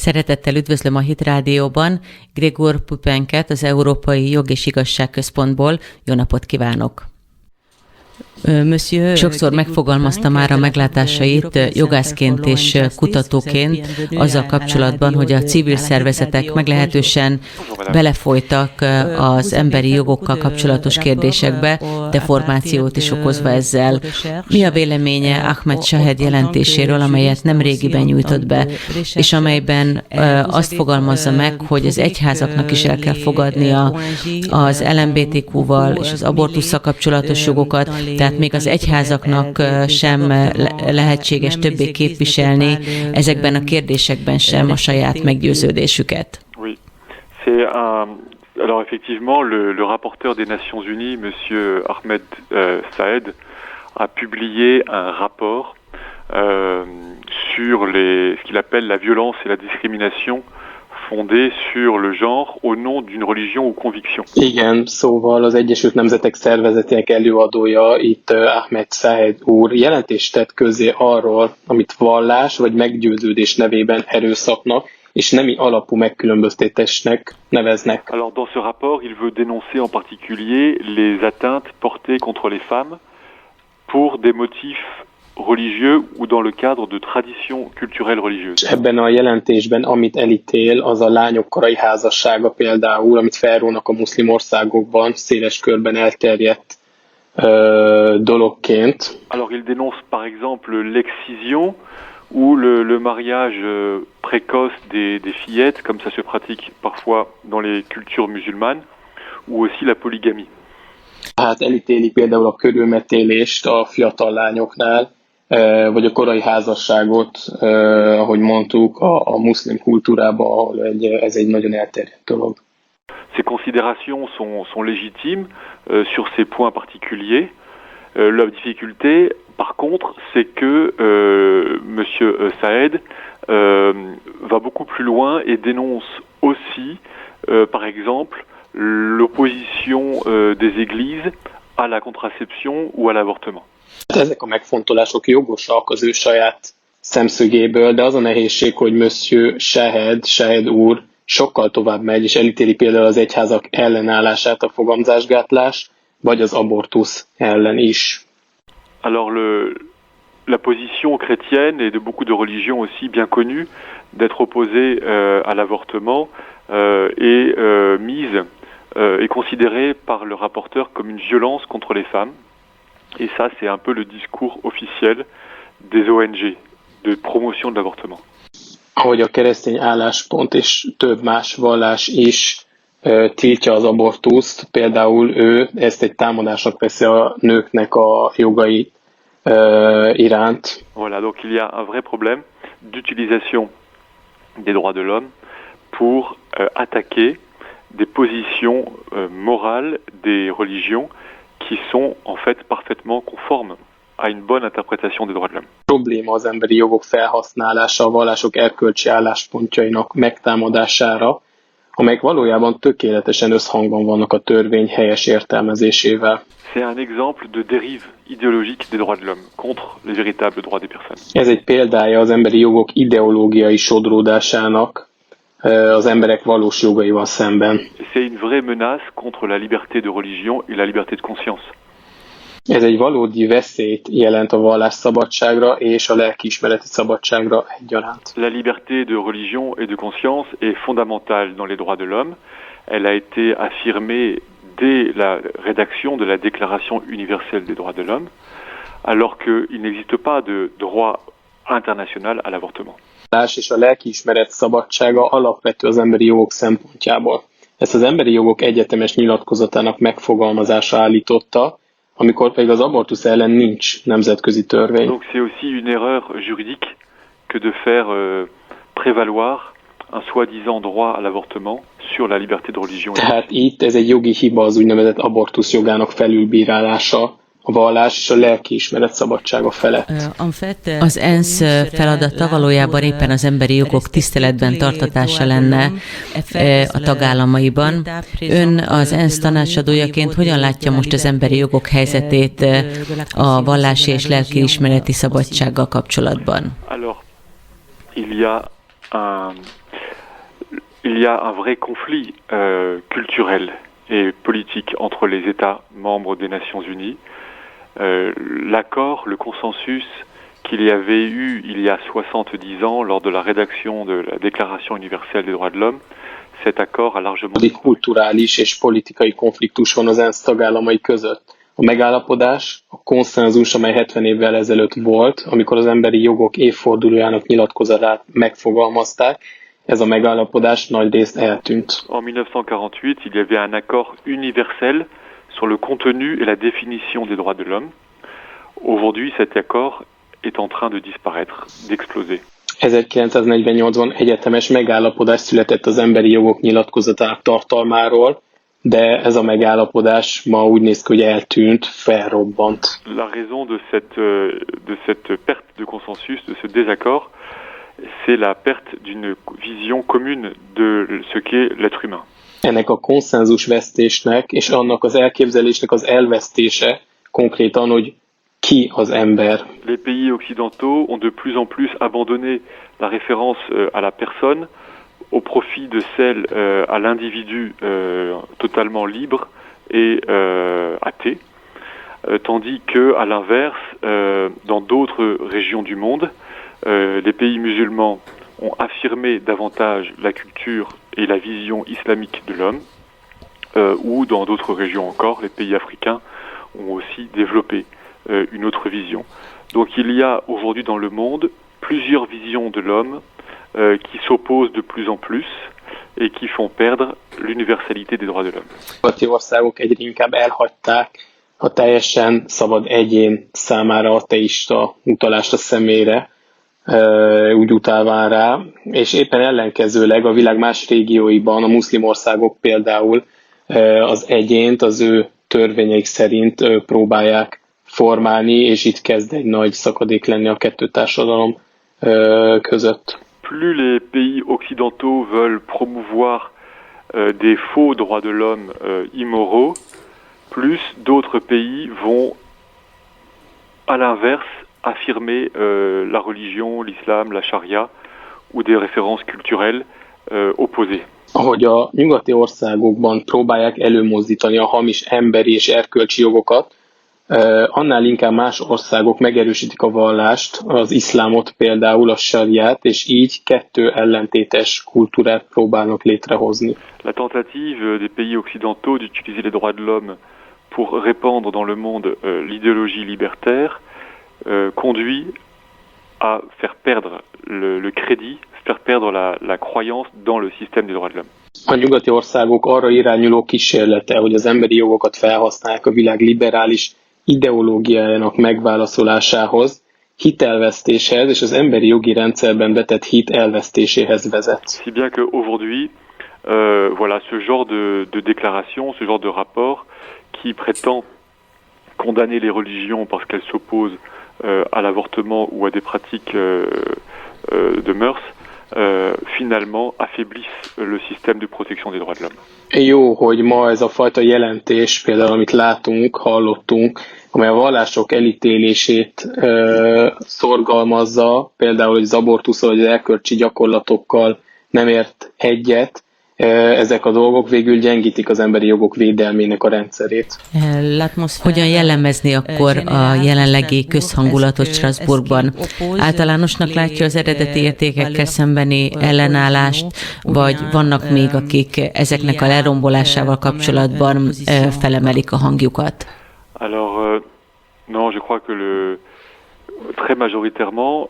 Szeretettel üdvözlöm a Hit Rádióban Grigor Pupenket, az Európai Jog és Igazság Központból. Jó napot kívánok! Sokszor megfogalmazta már a meglátásait jogászként és kutatóként azzal kapcsolatban, hogy a civil szervezetek meglehetősen belefolytak az emberi jogokkal kapcsolatos kérdésekbe, deformációt is okozva ezzel. Mi a véleménye Ahmed Shaheed jelentéséről, amelyet nemrégiben nyújtott be, és amelyben azt fogalmazza meg, hogy az egyházaknak is el kell fogadnia az LMBTQ-val és az abortusszal kapcsolatos jogokat, tehát még az egyházaknak sem lehetséges többé képviselni ezekben a kérdésekben sem a saját meggyőződésüket. Oui, c'est alors effectivement le rapporteur des Nations Unies, Monsieur Ahmed Saed, a publié un rapport sur ce qu'il appelle la violence et la discrimination fondée sur le genre au nom d'une religion ou conviction. Igen, szóval az Egyesült Nemzetek Szervezetének előadója, itt Ahmed Saed úr jelentést tett közzé arról, amit vallás vagy meggyőződés nevében erőszaknak és nemi alapú megkülönböztetésnek neveznek. Alors dans ce rapport, il veut dénoncer en particulier les atteintes portées contre les femmes pour des motifs religieux ou dans le cadre de traditions culturelles religieuses. Ebben a jelentésben, amit elítél, az a lányok korai házassága például, amit felrónak a muszlim országokban, széles körben elterjedt dologként. Alors il dénonce par exemple l'excision ou le mariage précoce des fillettes, comme ça se pratique parfois dans les cultures musulmanes, ou aussi la polygamie. Hát elítéli például a körülmetélést a fiatal lányoknál, vagy a korai házasságot, ahogy mondtuk, a muszlim kultúrában, ahol ez egy nagyon elterjedt dolog. Ces considérations sont légitimes sur ces points particuliers. La difficulté, par contre, c'est que Monsieur Saed va beaucoup plus loin et dénonce aussi, par exemple, l'opposition des églises à la contraception ou à l'avortement. Ezek a megfontolások jogosak az ő saját szemszögéből, de az a nehézség, hogy Monsieur Shaheed úr sokkal tovább megy, és elítéli például az egyházak ellenállását a fogamzásgátlás, vagy az abortusz ellen is. Alors la position chrétienne et de beaucoup de religions aussi bien connues d'être opposée à l'avortement est mise est considérée par le rapporteur comme une violence contre les femmes. Et ça, c'est un peu le discours officiel des ONG de promotion de l'avortement. Ahogy a keresztény álláspont és több más vallás is tiltja az abortuszt, például ő ezt egy támadásnak veszi a nőknek a jogai iránt. Voilà, donc il y a un vrai problème d'utilisation des droits de l'homme pour attaquer des positions morales des religions qui sont en fait parfaitement conformes à une bonne interprétation des droits de l'homme. Probléma az emberi jogok felhasználása a vallások erkölcsi álláspontjainak megtámadására, amelyek valójában tökéletesen összhangban vannak a törvény helyes értelmezésével. C'est un exemple de dérive idéologique des droits de l'homme contre les véritables droits des personnes. Ez egy példája az emberi jogok ideológiai sodródásának az emberek valós jogaival szemben. C'est une vraie menace contre la liberté de religion et la liberté de conscience. Ez egy valódi veszélyt jelent a vallásszabadságra és a lelkiismereti szabadságra egyaránt. La liberté de religion et de conscience est fondamentale dans les droits de l'homme. Elle a été affirmée dès la rédaction de la Déclaration universelle des droits de l'homme, alors qu'il n'existe pas de droit international à l'avortement. És a lelkiismeret szabadsága alapvető az emberi jogok szempontjából. Ezt az emberi jogok egyetemes nyilatkozatának megfogalmazása állította, amikor pedig az abortusz ellen nincs nemzetközi törvény. Donc c'est aussi une erreur juridique que de faire prévaloir un soi-disant droit à l'avortement sur la liberté de religion. Tehát itt ez egy jogi hiba, az úgynevezett abortusz jogának felülbírálása a vallás és a lelkiismeret szabadsága felett. Az ENSZ feladata valójában éppen az emberi jogok tiszteletben tartatása lenne a tagállamaiban. Ön az ENSZ tanácsadójaként hogyan látja most az emberi jogok helyzetét a vallási és lelkiismereti szabadsággal kapcsolatban? Alors, il y a il y a un vrai conflit culturel et politique entre les États membres des Nations Unies. L'accord, le consensus qu'il y avait eu il y a 70 ans lors de la rédaction de la Déclaration universelle des droits de l'homme, cet accord a largement... Kulturális és politikai konfliktus van az ENSZ tagállamai között. A megállapodás, a konszenzus, amely 70 évvel ezelőtt volt, amikor az emberi jogok évfordulójának nyilatkozatát megfogalmazták, ez a megállapodás nagyrészt eltűnt. En 1948, il y avait un accord universel sur le contenu et la définition des droits de l'homme. Aujourd'hui, cet accord est en train de disparaître, d'exploser. 1948-ban egyetemes megállapodás született az emberi jogok nyilatkozatának tartalmáról, de ez a megállapodás ma úgy néz ki, hogy eltűnt, felrobbant. La raison de cette perte de consensus, de ce désaccord, c'est la perte d'une vision commune de ce qu'est l'être humain. Ennek a konszenzusvesztésnek és annak az elképzelésnek az elvesztése konkrétan, hogy ki az ember. Les pays occidentaux ont de plus en plus abandonné la référence à la personne au profit de celle à l'individu totalement libre et athée, tandis que, à l'inverse, dans d'autres régions du monde, les pays musulmans ont affirmé davantage la culture et la vision islamique de l'homme, ou dans d'autres régions encore, les pays africains ont aussi développé une autre vision. Donc il y a aujourd'hui dans le monde plusieurs visions de l'homme qui s'opposent de plus en plus et qui font perdre l'universalité des droits de l'homme. Nyugati országok egyre inkább elhagyták a teljesen szabad egyén számára ateista utalást a személyre, úgy utálván rá, és éppen ellenkezőleg a világ más régióiban, a muszlim országok például az egyént az ő törvényeik szerint próbálják formálni, és itt kezd egy nagy szakadék lenni a kettő társadalom között. Plus les pays occidentaux veulent promouvoir des faux droits de l'homme immoraux, plus d'autres pays vont, à l'inverse, affirmer la religion, l'islam, la charia, ou des références culturelles opposées. Ahogy a nyugati országokban próbálják előmozdítani a hamis emberi és erkölcsi jogokat, annál inkább más országok megerősítik a vallást, az iszlámot például, a sariát, és így kettő ellentétes kultúrát próbálnak létrehozni. La tentative des pays occidentaux d'utiliser les droits de l'homme pour répandre dans le monde l'idéologie libertaire conduit à faire perdre le crédit, faire perdre la croyance dans le système des droits de l'homme. A nyugati országok arra irányuló kísérlete, hogy az emberi jogokat felhasználják a világ liberális ideológiájának megválaszolásához, hitelvesztéshez és az emberi jogi rendszerben vetett hit elvesztéséhez vezet. Si bien qu'aujourd'hui, voilà, ce genre de déclaration, ce genre de rapport qui prétend condamner les religions parce qu'elles s'opposent à l'avortement ou à des pratiques de mœurs, finalement affaiblissent le système de protection des droits de l'homme. Jó, hogy ma ez a fajta jelentés, például amit látunk, hallottunk, amely a vallások elítélését szorgalmazza, például, hogy az abortuszal vagy az erkölcsi gyakorlatokkal nem ért egyet, ezek a dolgok végül gyengítik az emberi jogok védelmének a rendszerét. Hogyan jellemezni akkor a jelenlegi közhangulatot Strasbourgban? Általánosnak látja az eredeti értékekkel szembeni ellenállást, vagy vannak még, akik ezeknek a lerombolásával kapcsolatban felemelik a hangjukat? Alors, non, je crois que très majoritairement,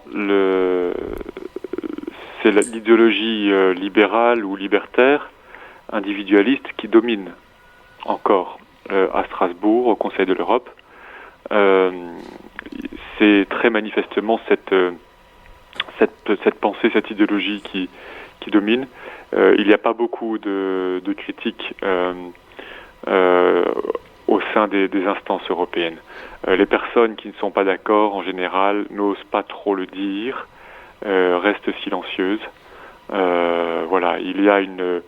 c'est l'idéologie libérale ou libertaire, individualiste, qui domine encore à Strasbourg, au Conseil de l'Europe. C'est très manifestement cette pensée, cette idéologie qui domine. Il n'y a pas beaucoup de critiques au sein des instances européennes. Les personnes qui ne sont pas d'accord, en général, n'osent pas trop le dire, restent silencieuses. Voilà, il y a une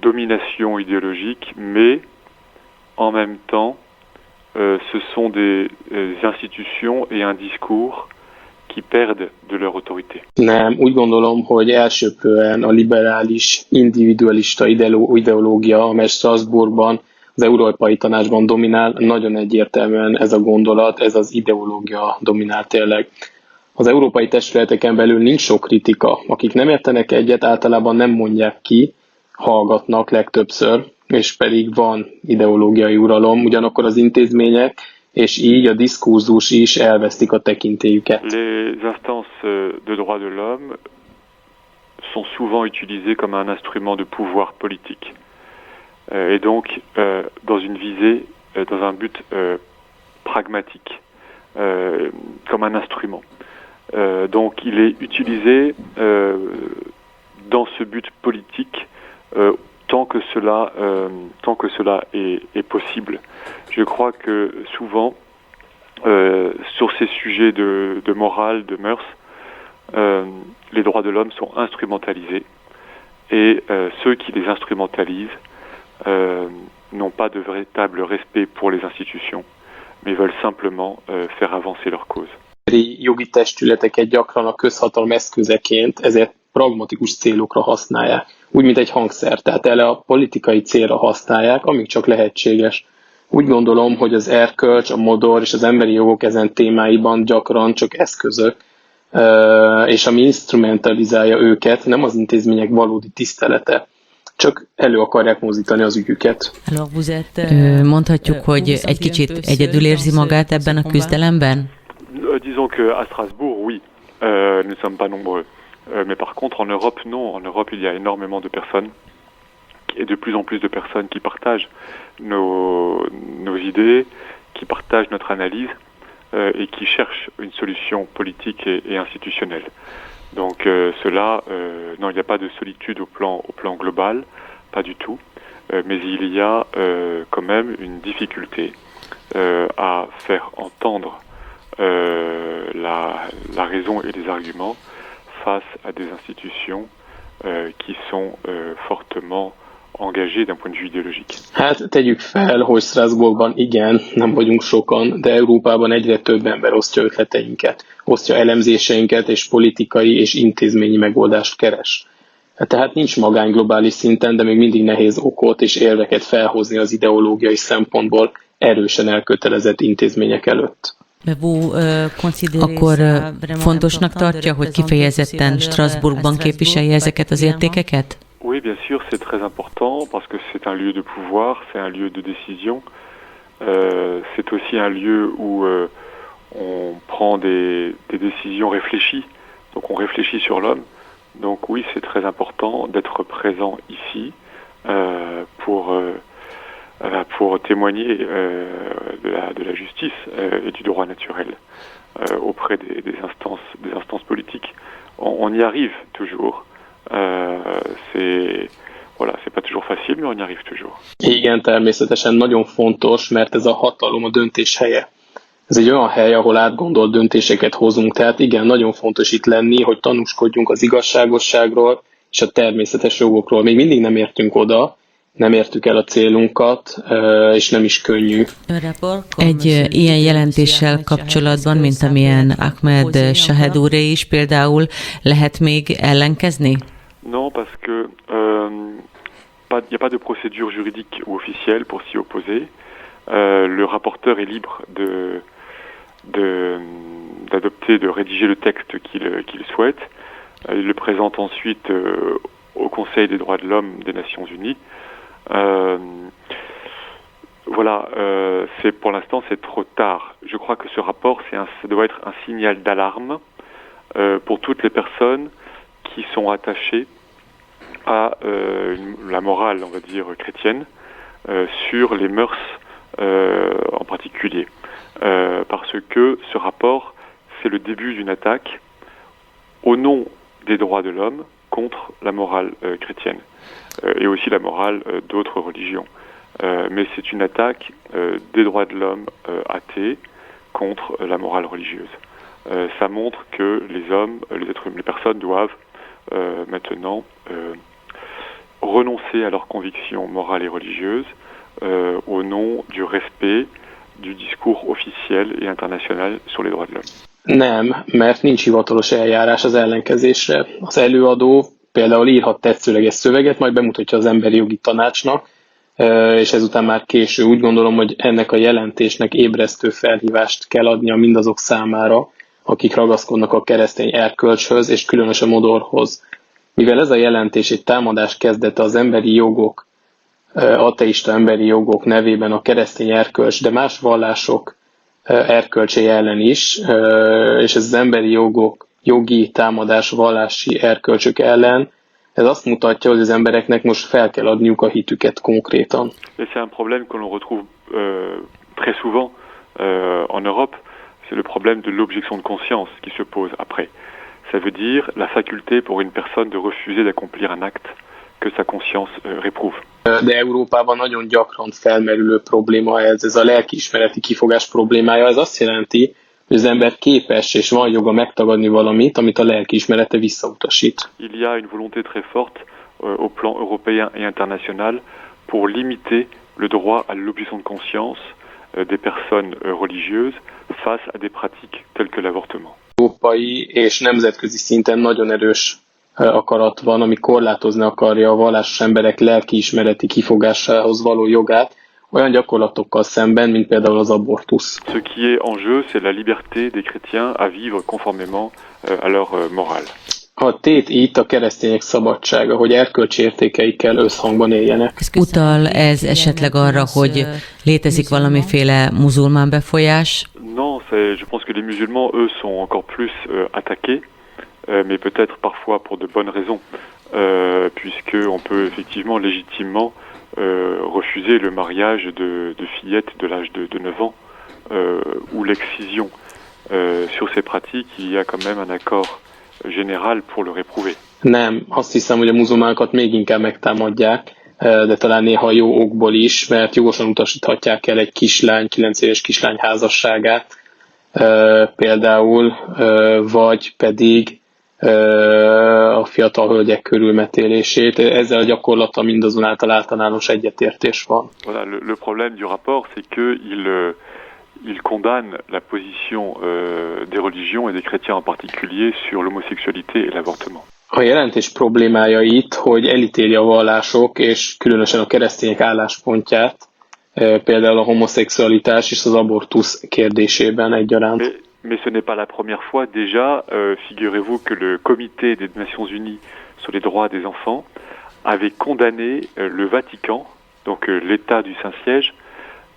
domination idéologique, mais en même temps, ce sont des institutions et un discours qui perdent de leur autorité. Nem, úgy gondolom, hogy elsőprően a liberális, individualista ideológia, amely Strasbourgban, az Európai Tanácsban dominál, nagyon egyértelműen ez a gondolat, ez az ideológia dominál tényleg. Az európai testületeken belül nincs sok kritika. Akik nem értenek egyet, általában nem mondják ki, hallgatnak legtöbbször, és pedig van ideológiai uralom, ugyanakkor az intézmények, és így a diskurzus is elvesztik a tekintélyüket. Les instances de droits de l'homme sont souvent utilisées comme un instrument de pouvoir politique. Et donc, dans une visée, dans un but pragmatique, comme un instrument. Donc, il est utilisé dans ce but politique tant que cela est possible. Je crois que souvent, sur ces sujets de morale, de mœurs, les droits de l'homme sont instrumentalisés et ceux qui les instrumentalisent n'ont pas de véritable respect pour les institutions, mais veulent simplement faire avancer leur cause. Jogi testületeket gyakran a közhatalom eszközeként, ezért pragmatikus célokra használják, úgy, mint egy hangszer, tehát erre a politikai célra használják, amíg csak lehetséges. Úgy gondolom, hogy az erkölcs, a modor és az emberi jogok ezen témáiban gyakran csak eszközök, és ami instrumentalizálja őket, nem az intézmények valódi tisztelete, csak elő akarják mozdítani az ügyüket. Mondhatjuk, hogy egy kicsit egyedül érzi magát ebben a küzdelemben? Disons qu'à Strasbourg, oui, nous ne sommes pas nombreux. Mais par contre, en Europe, non. En Europe, il y a énormément de personnes et de plus en plus de personnes qui partagent nos idées, qui partagent notre analyse et qui cherchent une solution politique et institutionnelle. Donc non, il n'y a pas de solitude au plan global, pas du tout, mais il y a quand même une difficulté à faire entendre la raison et les arguments face à des institutions qui sont fortement engagées d'un point de vue idéologique. Hát tegyük fel, hogy Strasbourgban igen, nem vagyunk sokan, de Európában egyre több ember osztja ötleteinket, osztja elemzéseinket és politikai és intézményi megoldást keres. Tehát nincs magány globális szinten, de még mindig nehéz okot és érveket felhozni az ideológiai szempontból erősen elkötelezett intézmények előtt. Akkor fontosnak tartja, hogy kifejezetten Strasbourgban képviselje ezeket az értékeket? Oui, bien sûr, c'est très important parce que c'est un lieu de pouvoir, c'est un lieu de décision. C'est aussi un lieu où on prend des décisions réfléchies. Donc on réfléchit sur l'homme. Donc oui, c'est très important d'être présent ici pour témoigner de la justice et du droit naturel auprès des instances politiques. On y arrive toujours. C'est pas toujours facile, mais on y arrive toujours. Igen, természetesen nagyon fontos, mert ez a hatalom a döntés helye. Ez egy olyan hely, ahol átgondolt döntéseket hozunk, tehát igen, nagyon fontos itt lenni, hogy tanúskodjunk az igazságosságról és a természetes jogokról. Még mindig nem értünk oda, nem értük el a célunkat, és nem is könnyű. Egy ilyen jelentéssel kapcsolatban, mint amilyen Ahmed Shahed úré is például, lehet még ellenkezni? Non, parce que il n'y a pas de procédure juridique ou officielle pour s'y opposer. Le rapporteur est libre d'adopter, de rédiger le texte qu'il souhaite. Il le présente ensuite au Conseil des droits de l'homme des Nations Unies. Pour l'instant, c'est trop tard. Je crois que ce rapport, ça doit être un signal d'alarme pour toutes les personnes qui sont attachées à la morale, on va dire, chrétienne, sur les mœurs en particulier. Parce que ce rapport, c'est le début d'une attaque au nom des droits de l'homme contre la morale chrétienne et aussi la morale d'autres religions. Mais c'est une attaque des droits de l'homme athées contre la morale religieuse. Ça montre que les personnes doivent maintenant renoncer à leurs convictions morales et religieuses au nom du respect du discours officiel et international sur les droits de l'homme. Nem, mert nincs hivatalos eljárás az ellenkezésre. Az előadó például írhat tetszőleges szöveget, majd bemutatja az emberi jogi tanácsnak, és ezután már késő. Úgy gondolom, hogy ennek a jelentésnek ébresztő felhívást kell adnia mindazok számára, akik ragaszkodnak a keresztény erkölcshöz, és különösen modorhoz. Mivel ez a jelentés egy támadás kezdete az emberi jogok, ateista emberi jogok nevében a keresztény erkölcs, de más vallások erkölcsei ellen is, és ez az emberi jogok, jogi támadás vallási erkölcsök ellen, ez azt mutatja, hogy az embereknek most fel kell adniuk a hitüket konkrétan. C'est un problème que l'on retrouve très souvent en Europe, c'est le problème de l'objection de conscience qui se pose après. Ça veut dire la faculté pour une personne de refuser d'accomplir un acte que sa conscience réprouve. De Európában nagyon gyakran felmerülő probléma ez a lelkiismereti kifogás problémája. Ez azt jelenti, hogy az ember képes és van joga megtagadni valamit, amit a lelkiismerete visszautasít. Il y a une volonté très forte au plan européen et international pour limiter le droit à l'objection de conscience des personnes religieuses face à des pratiques telles que l'avortement. Európai és nemzetközi szinten nagyon erős akarat van, ami korlátozni akarja a vallásos emberek lelkiismereti kifogásához való jogát, olyan gyakorlatokkal szemben, mint például az abortusz. Ce qui est en jeu, c'est la liberté des chrétiens à vivre conformément à leur morale. A tét itt a keresztények szabadsága, hogy erkölcsi értékeikkel összhangban éljenek. Utal ez esetleg arra, hogy létezik valamiféle muzulmán befolyás? Non, je pense que les musulmans, eux, sont encore plus attaqués, mais peut-être parfois pour de bonnes raisons, puisqu'on peut effectivement légitimement refuser le mariage de fillettes de l'âge de 9 ans ou l'excision. Sur ces pratiques, il y a quand même un accord général pour le réprouver. Nem, azt hiszem, hogy a muzulmánokat még inkább megtámadják, de talán néha jó okból is, mert jogosan utasíthatják el egy kislány, 9 éves kislány házasságát például, vagy pedig a fiatal hölgyek körülmetélését. Ezzel a gyakorlata mindazonáltal általános egyetértés van. Voilà, le problème du rapport, c'est que il condamne la position des religions et des chrétiens en particulier sur l'homosexualité et l'avortement. A jelentés problémája itt, hogy elítéli a vallások, és különösen a keresztények álláspontját, például a homoszexualitás és az abortusz kérdésében egyaránt. Mais ce n'est pas la première fois. Déjà, figurez-vous que le Comité des Nations Unies sur les droits des enfants avait condamné le Vatican, donc l'État du Saint-Siège,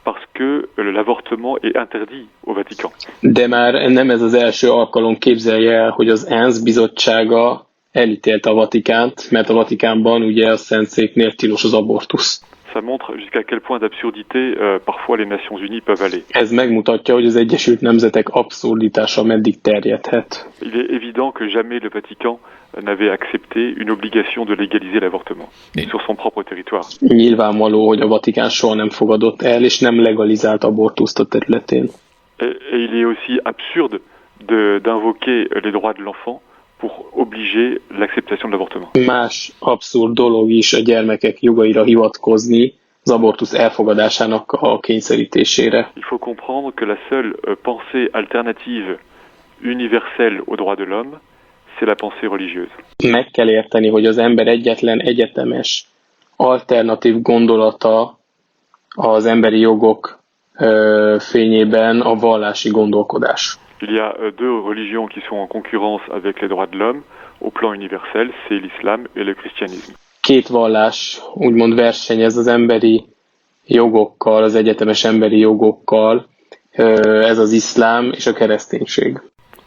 parce que l'avortement est interdit au Vatican. De már nem ez az első alkalom, képzelje el, hogy az ENSZ bizottsága elítélte a Vatikánt, mert a Vatikánban ugye a Szentszéknél tilos az abortusz. Ça montre jusqu'à quel point d'absurdité parfois les Nations Unies peuvent aller. Ez megmutatja, hogy az Egyesült Nemzetek abszurditása meddig terjedhet. Il est évident que jamais le Vatican n'avait accepté une obligation de légaliser l'avortement sur son propre territoire. Nyilvánvaló, hogy a Vatikán soha nem fogadott el, és nem legalizált abortuszt a területén. Et il est aussi absurde d'invoquer les droits de l'enfant pour obliger l'acceptation de l'avortement. Más abszurd dolog is a gyermekek jogaira hivatkozni, az abortusz elfogadásának a kényszerítésére. Il faut comprendre que la seule pensée alternative universelle aux droits de l'homme, c'est la pensée religieuse. Meg kell érteni, hogy az ember egyetlen egyetemes alternatív gondolata az emberi jogok fényében a vallási gondolkodás. Il y a deux religions qui sont en concurrence avec les droits de l'homme au plan universel, c'est l'islam et le christianisme. Két vallás úgymond versenyez az emberi jogokkal, az egyetemes emberi jogokkal, ez az iszlám és a kereszténység.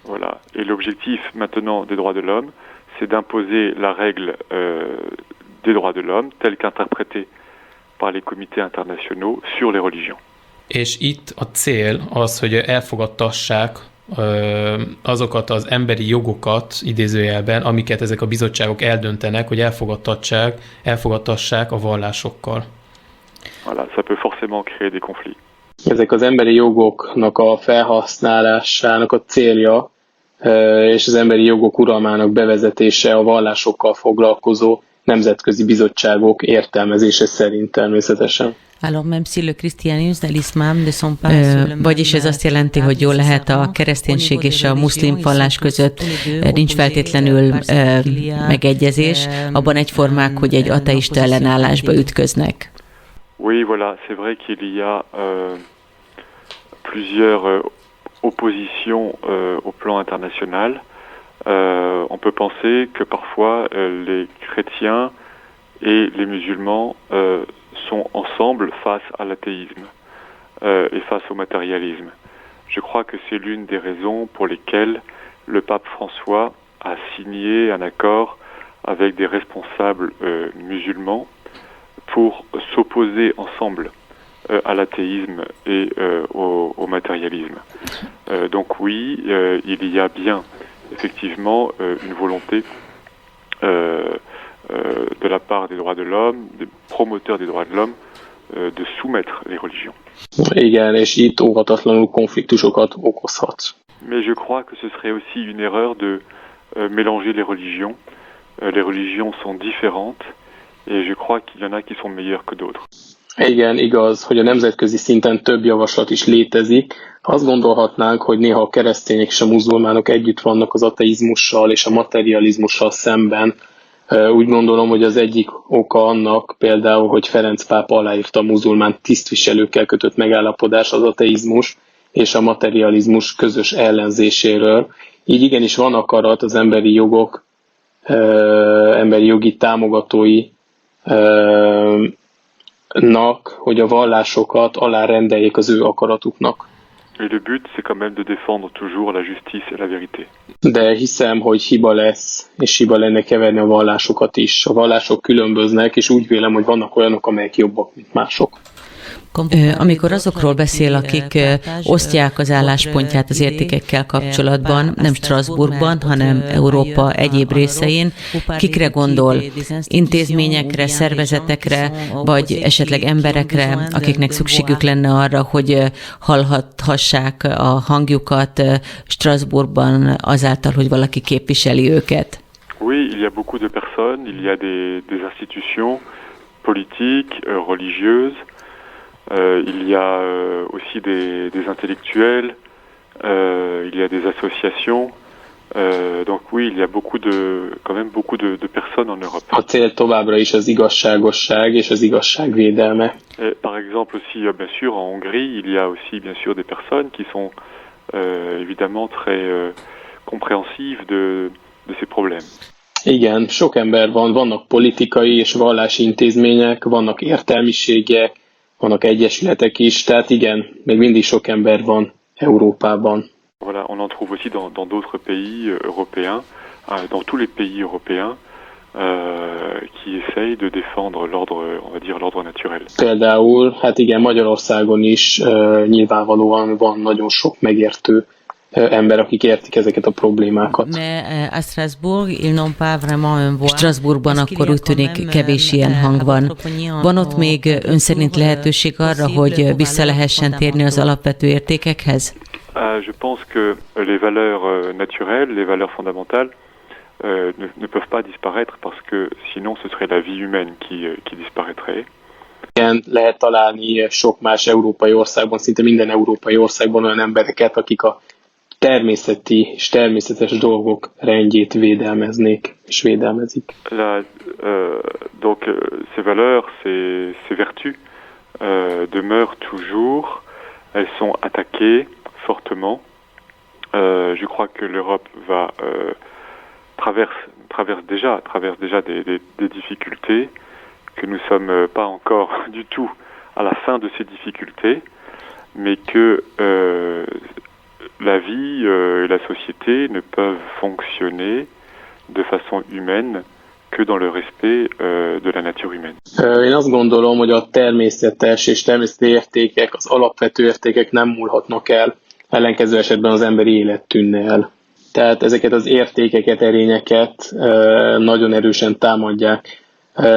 Voilà. Et l'objectif maintenant des droits de l'homme, c'est d'imposer la règle des droits de l'homme telle qu'interprétée par les comités internationaux sur les religions. És itt a cél az, hogy elfogadtassák azokat az emberi jogokat, idézőjelben, amiket ezek a bizottságok eldöntenek, hogy elfogadtassák a vallásokkal. Voilà, ça peut forcément créer des conflits. Ezek az emberi jogoknak a felhasználásának a célja, és az emberi jogok uralmának bevezetése a vallásokkal foglalkozó nemzetközi bizottságok értelmezése szerint természetesen. Vagyis ez azt jelenti, hogy jól lehet a kereszténység és a muszlim vallás között nincs feltétlenül megegyezés, abban egyformák, hogy egy ateista ellenállásba ütköznek. Oui, voilà, c'est vrai qu'il y a plusieurs oppositions au plan international. On peut penser que parfois les chrétiens et les musulmans sont ensemble face à l'athéisme et face au matérialisme. Je crois que c'est l'une des raisons pour lesquelles le pape François a signé un accord avec des responsables musulmans pour s'opposer ensemble à l'athéisme et au matérialisme. Donc oui, il y a bien effectivement une volonté de la part des droits de l'homme, des promoteurs des droits de l'homme, de soumettre les religions. Igen, és itt óvatatlanul konfliktusokat okozhat. Mais je crois que ce serait aussi une erreur de mélanger les religions. Les religions sont différentes et je crois qu'il y en a qui sont meilleures que d'autres. Igen, igaz, hogy a nemzetközi szinten több javaslat is létezik. Azt gondolhatnánk, hogy néha a keresztények és a muzulmánok együtt vannak az ateizmussal és a materializmussal szemben. Úgy gondolom, hogy az egyik oka annak például, hogy Ferenc pápa aláírta a muzulmán tisztviselőkkel kötött megállapodás az ateizmus és a materializmus közös ellenzéséről. Így igenis van akarat az emberi jogok, emberi jogi támogatói hogy a vallásokat alárendeljék az ő akaratuknak. Et le but, c'est quand même de défendre toujours la justice et la vérité. De hiszem, hogy hiba lesz, és hiba lenne keverni a vallásokat is. A vallások különböznek, és úgy vélem, hogy vannak olyanok, amelyek jobbak, mint mások. Amikor azokról beszél, akik osztják az álláspontját az értékekkel kapcsolatban, nem Strasbourgban, hanem Európa egyéb részein, kikre gondol? Intézményekre, szervezetekre, vagy esetleg emberekre, akiknek szükségük lenne arra, hogy hallhathassák a hangjukat Strasbourgban azáltal, hogy valaki képviseli őket? Oui, il y a beaucoup de personnes, il y a des institutions politiques, religieuses. Il y a aussi des intellectuels, il y a des associations, donc oui, il y a quand même beaucoup de personnes en Europe. A cél továbbra is az igazságosság és az igazság védelme. Par exemple aussi, bien sûr, en Hongrie, il y a aussi bien sûr des personnes qui sont évidemment très compréhensives de ces problèmes. Igen, sok ember van, vannak politikai és vallási intézmények, vannak értelmiségek, vannak egyesületek is, tehát igen, még mindig sok ember van Európában. Voilà, on en trouve aussi dans d'autres pays européens, dans tous les pays européens, qui essayent de défendre l'ordre, on va dire l'ordre naturel. Például, hát igen, Magyarországon is nyilvánvalóan van nagyon sok megértő ember, akik értik ezeket a problémákat. Strasbourgban akkor úgy tűnik kevés ilyen hang van. Van ott még ön szerint lehetőség arra, hogy vissza lehessen térni az alapvető értékekhez? Je pense que les valeurs naturelles, les valeurs fondamentales ne peuvent pas disparaître parce que sinon ce serait la vie humaine qui disparaîtrait. Igen, lehet találni sok más európai országban, szinte minden európai országban olyan embereket, akik a természeti és természetes dolgok rendjét védelmeznék és védelmezik. Donc ces valeurs, ces vertus demeurent toujours, elles sont attaquées fortement. Je crois que l'Europe traverse déjà des difficultés, que nous sommes pas encore du tout à la fin de ces difficultés, mais que la vie et la société ne peuvent fonctionner de façon humaine que dans le respect de la nature humaine. Én azt gondolom, hogy a természetes és természeti értékek, az alapvető értékek nem múlhatnak el, ellenkező esetben az emberi élet tűnne el. Tehát ezeket az értékeket, erényeket nagyon erősen támadják.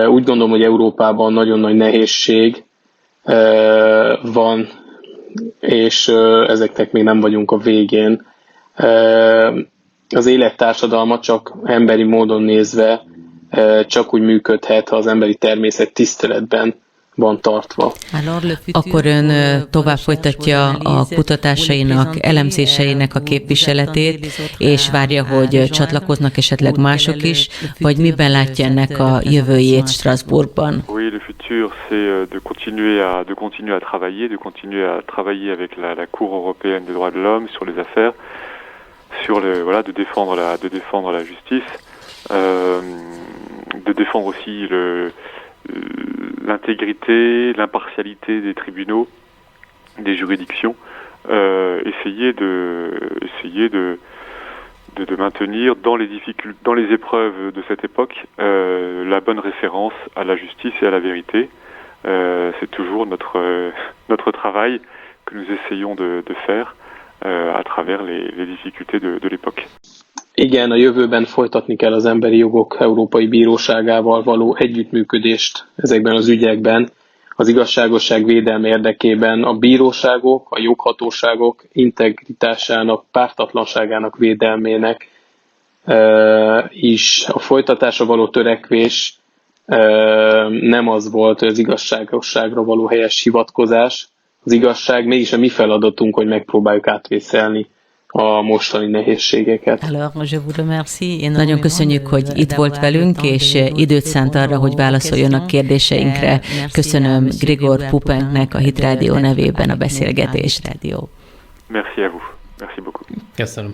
Úgy gondolom, hogy Európában nagyon nagy nehézség van, és ezeknek még nem vagyunk a végén. Az élettársadalma csak emberi módon nézve csak úgy működhet, ha az emberi természet tiszteletben van tartva. Akkor ön tovább folytatja a kutatásainak, elemzéseinek a képviseletét, és várja, hogy csatlakoznak esetleg mások is, vagy miben látja ennek a jövőjét Strasbourgban? Oui, le futur, c'est de continuer à travailler avec la Cour européenne des droits de l'homme sur les affaires, de défendre la justice, de défendre aussi l'intégrité, l'impartialité des tribunaux, des juridictions, essayer de maintenir dans les épreuves de cette époque la bonne référence à la justice et à la vérité. C'est toujours notre travail que nous essayons de faire à travers les difficultés de l'époque. Igen, a jövőben folytatni kell az Emberi Jogok Európai Bíróságával való együttműködést ezekben az ügyekben, az igazságosság védelme érdekében a bíróságok, a joghatóságok integritásának, pártatlanságának védelmének is a folytatásra való törekvés nem az volt, hogy az igazságosságra való helyes hivatkozás. Az igazság mégis a mi feladatunk, hogy megpróbáljuk átvészelni a mostani nehézségeket. Nagyon köszönjük, hogy itt volt velünk, és időt szánt arra, hogy válaszoljon a kérdéseinkre. Köszönöm Grigor Pupenknek a Hit Rádió nevében a beszélgetést. Merci à vous. Merci beaucoup. Köszönöm.